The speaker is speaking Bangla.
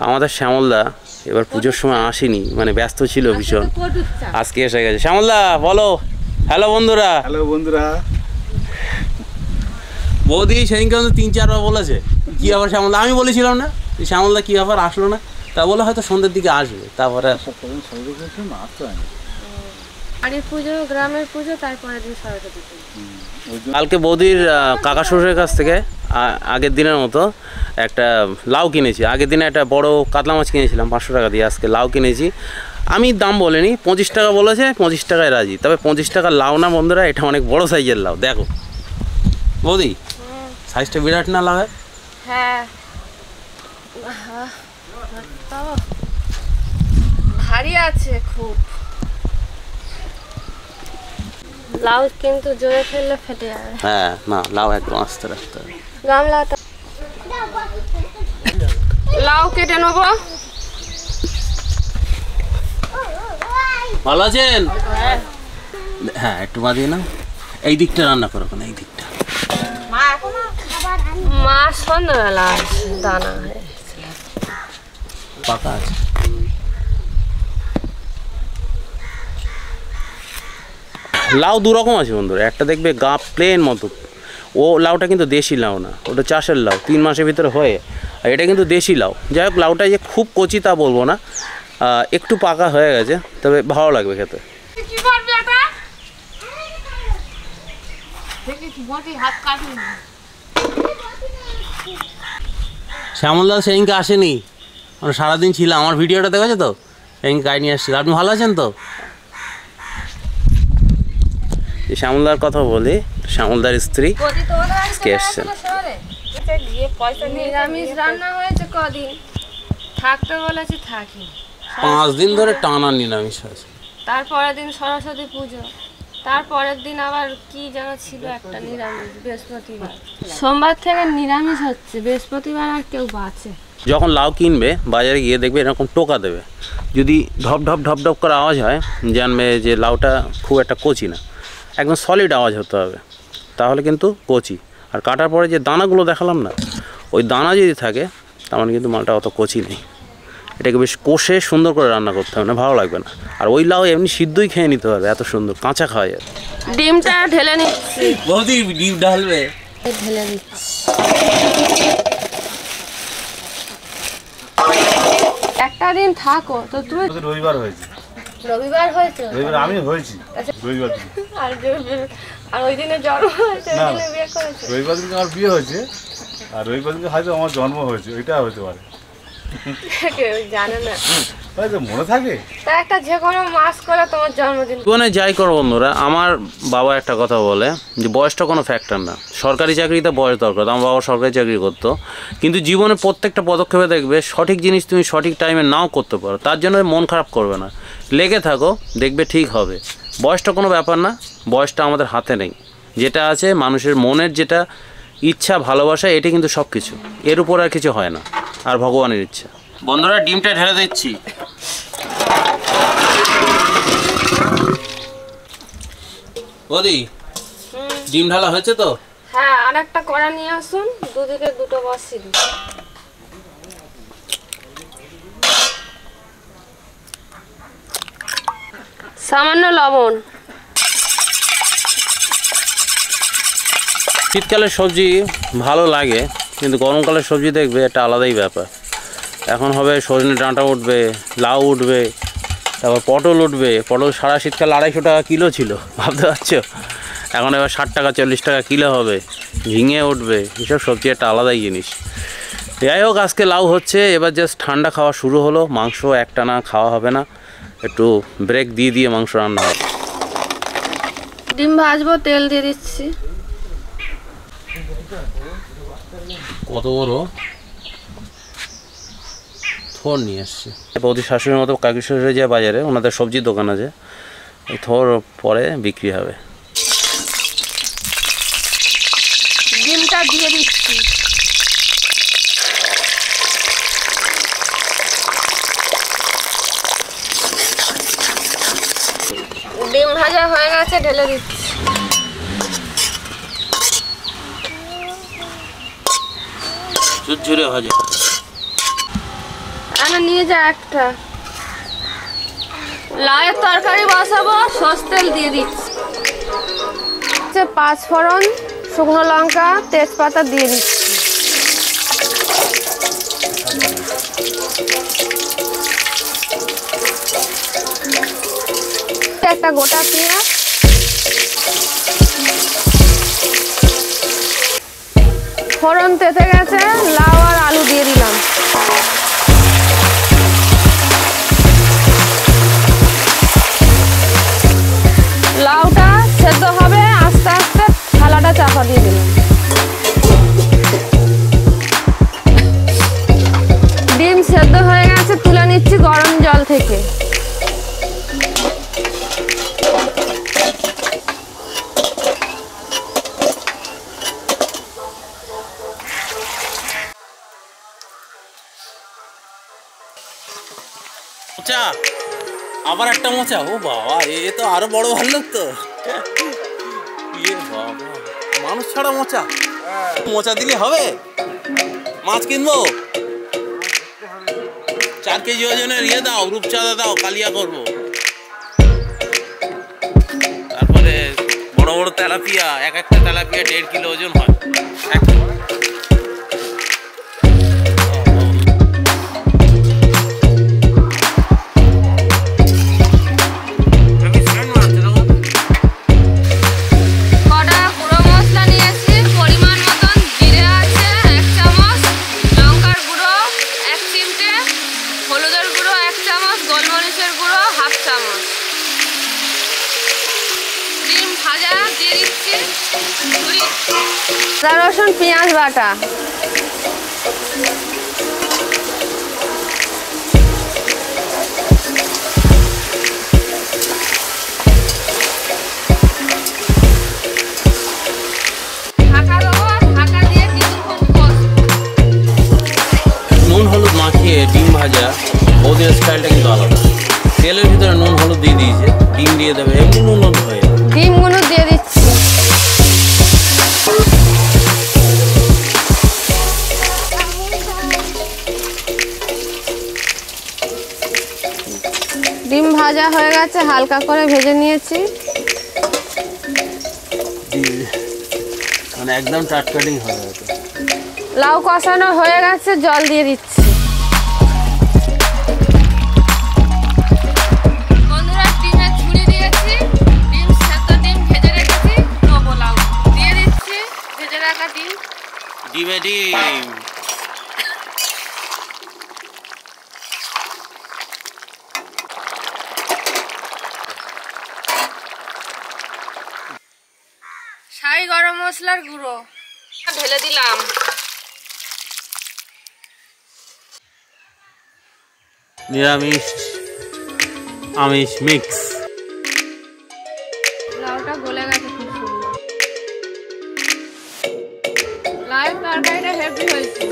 আমাদের শ্যামলদা এবার পুজোর সময় আসেনি, মানে ব্যস্ত ছিল ভীষণ, আজকে এসে গেছে। শ্যামলদা বলো হ্যালো বন্ধুরা। হ্যালো বন্ধুরা। বৌদি সেদিনকে 3-4 বার বলেছে কী ব্যাপার শ্যামলদা, আমি বলেছিলাম না শ্যামলদা কী ব্যাপার আসলো না, তা বলে হয়তো সন্ধ্যের দিকে আসবে। তারপরে বাড়ির পুজো, গ্রামের পুজো, তারপরে দিন সরস্বতী পুজো। কালকে বৌদির কাকা শ্বশুরের কাছ থেকে আগের দিনের মতো একটা লাউ কিনেছি। আগের দিনে একটা বড় কাতলা মাছ কিনেছিলাম 500 টাকা দিয়ে, আজকে লাউ কিনেছি। আমি দাম বলিনি, 25 টাকা বলেছে, 25 টাকায় রাজি। তবে 25 টাকার লাউ না বন্ধুরা, এটা অনেক বড় সাইজের লাউ। দেখো বৌদি সাইজটা বিরাট না লাউ? হ্যাঁ ভারী আছে খুব। লাউ কিন্তু জোরে ফেললে ফেটে যাবে। হ্যাঁ না, লাউ একদম আস্তে রাখতে হবে। গামলাটা লাউ কেটে নেবো। ভালো আছেন? হ্যাঁ একটু বাদিয়ে না, এই দিকটা রান্না করো, এই দিকটা। মা সন্ধ্যাবেলা দানা পাকা আছে। লাউ দু রকম আছে বন্ধুরা, একটা দেখবে গা প্লেন মতো, ও লাউটা কিন্তু দেশি লাউ না, ওটা চাষের লাউ, 3 মাসের ভিতরে হয়ে। আর এটা কিন্তু দেশি লাউ। যাই হোক, লাউটা যে খুব কচি তা বলবো না, একটু পাকা হয়ে গেছে, তবে ভালো লাগবে খেতে। শ্যামলদা সেদিনকে আসেনি, আমরা সারাদিন ছিলাম। আমার ভিডিওটা দেখেছো তো, সেদিনকে গাড়ি নিয়ে আসছিল। আপনি ভালো আছেন তো? শ্যামলদার কথা বলি, শ্যামলদার স্ত্রী কে এসছেন। নিরামিষ রান্না হয়েছে কদিন, থাকতে বলেছি থাকি। 5 দিন ধরে টানা নিরামিষ হয়েছে। তারপরের দিন সরস্বতী পুজো, তারপরের দিন আবার কি যেন ছিল একটা নিরামিষ, বৃহস্পতিবার। সোমবার থেকে নিরামিষ হচ্ছে, বৃহস্পতিবার আর কেউ বাঁচে। যখন লাউ কিনবে বাজারে গিয়ে দেখবে এরকম টোকা দেবে, যদি ঢপ ঢপ ঢপ ঢপ করে আওয়াজ হয় জানবে যে লাউটা খুব একটা কচি না, একদম সলিড আওয়াজ হতে হবে, তাহলে কিন্তু কচি। আর কাটার পরে যে দানাগুলো দেখালাম না, ওই দানা যদি থাকে তার মানে কিন্তু মালটা অত কচি নেই। এটাকে বেশ কষে সুন্দর করে রান্না করতে হবে, না ভালো লাগবে না। আর ওই লাউ এমনি সিদ্ধই খেয়ে নিতে হবে, এত সুন্দর, কাঁচা খাওয়া যায়। ডিমটা ঢেলে নিচ্ছি। বৌদি ডিম ঢালবে? ঢেলে দিচ্ছি। একটা দিন থাকো তো তুমি। রবিবার হয়েছে। রবিবার হয়েছে? রবিবার আমি হয়েছি। রবিবার আর ওই দিনে জন্ম হয়েছে, ওই দিনে বিয়ে করেছে। রবিবার দিন আমার বিয়ে হয়েছে, আর রবিবার দিন হয়তো আমার জন্ম হয়েছে, ওইটা হতে পারে। কেউ জানে না, হয়তো মনে থাকে। তা একটা যে কোনো মাস করে তোমার জন্মদিন। জীবনে যাই করো বন্ধুরা, আমার বাবা একটা কথা বলে যে বয়সটা কোনো ফ্যাক্টর না। সরকারি চাকরিতে বয়স দরকার, আমার বাবা সরকারি চাকরি করতো, কিন্তু জীবনে প্রত্যেকটা পদক্ষেপে দেখবে সঠিক জিনিস তুমি সঠিক টাইমে নাও করতে পারো, তার জন্য মন খারাপ করবে না, লেগে থাকো, দেখবে ঠিক হবে। বয়সটা কোনো ব্যাপার না, বয়সটা আমাদের হাতে নেই। যেটা আছে মানুষের মনের যেটা ইচ্ছা, ভালোবাসা, এটা কিন্তু সব কিছু, এর উপর আর কিছু হয় না, আর ভগবানের ইচ্ছা। বন্ধুরা ডিমটা ঢেলে দিচ্ছি। বৌদি ডিম ঢালা হয়েছে তো? হ্যাঁ, আর একটা কড়া নিয়ে আসুন, দুদিকে দুটো বসিয়ে দিন। সামান্য লবণ। শীতকালের সবজি ভালো লাগে, কিন্তু গরমকালের সবজি দেখবে একটা আলাদাই ব্যাপার। এখন হবে সজনে ডাঁটা উঠবে, লাউ উঠবে, তারপর পটল উঠবে। পটল সারা শীতকাল 250 টাকা কিলো ছিল, ভাবতে পারছো? এখন এবার 60 টাকা 40 টাকা কিলো হবে। ঝিঙে উঠবে, এসব সবজি একটা আলাদাই জিনিস। যাই হোক, আজকে লাউ হচ্ছে, এবার জাস্ট ঠান্ডা খাওয়া শুরু হলো। মাংস একটানা খাওয়া হবে না, একটু ব্রেক দিয়ে দিয়ে মাংস রান্না হবে। ডিম ভাজবো, তেল দিয়ে দিচ্ছি। কত বড় থোর নিয়ে এসছে বৌদি শাশুড়ির মতো। কাকি শ্বশুরে যায় বাজারে, ওনাদের সবজির দোকান আছে, ওই থোর পরে বিক্রি হবে। ডিমটা দিয়ে দিচ্ছি। ডিম ভাজা হয়ে গেছে, ঢেলে দিচ্ছি। ঝুরঝুরে ভাজা। আমি নিয়ে যা একটা। লাউয়ের তরকারি বসাবো, সর্ষের তেল দিয়ে দিচ্ছি। 5 ফোড়ন, শুকনো লঙ্কা, তেজপাতা দিয়ে দিচ্ছি। একটা গোটা পেঁয়াজ, ফোড়ন তেতে গেছে, লাউ আর আলু দিয়ে দিলাম। লাউটা সেদ্ধ হবে, আস্তে আস্তে থালাটা চাপা দিয়ে দিলাম। ডিম সেদ্ধ হয়ে গেছে, তুলে নিচ্ছি গরম জল থেকে। মোচা, আবার একটা মোচা। ও বাবা, এ তো আরো বড় ভাল্লুক তো। বাবা, মানুষ ছাড়া মোচা। মোচা দিলে হবে? মাছ কিনবো, 4 কেজি ওজনের ইয়ে দাও, রূপচাঁদা দাও, কালিয়া করবো। তারপরে বড় বড় তেলাপিয়া, একটা তেলাপিয়া 1.5 কিলো ওজন হয়। আদা রসুন পেঁয়াজ বাটা, নুন হলুদ মাখিয়ে ডিম ভাজা, ওদের স্টাইলটা কিন্তু আলাদা। তেলের ভিতরে নুন হলুদ দিয়ে দিয়েছে, ডিম দিয়ে দেবে, এমনি নুন হলুদ হয়ে যাবে। ডিমগুলো দিয়ে দিচ্ছি। ডিম ভাজা হয়ে গেছে, হালকা করে ভেজে নিয়েছি। মানে একদম টাটকাটিং হয়ে গেছে। লাউ কষানো হয়ে গেছে, জল দিয়ে দিচ্ছি। বন্ধুরা, ডিমের ঝুড়ি দিয়েছি, ডিম সেদ্ধ, ডিম ভেজে রেখেছি, দেবো লাউ দিয়ে দিচ্ছি, ভেজে রাখা ডিম। ডিমে ডিম। শাহি গরম মশলার গুঁড়ো ঢেলে দিলাম। নিরামিষ আমিষ মিক্স। লাউটা গলে গেছে খুব সুন্দর। লাউয়ের তরকারিটা হেভি হয়েছে।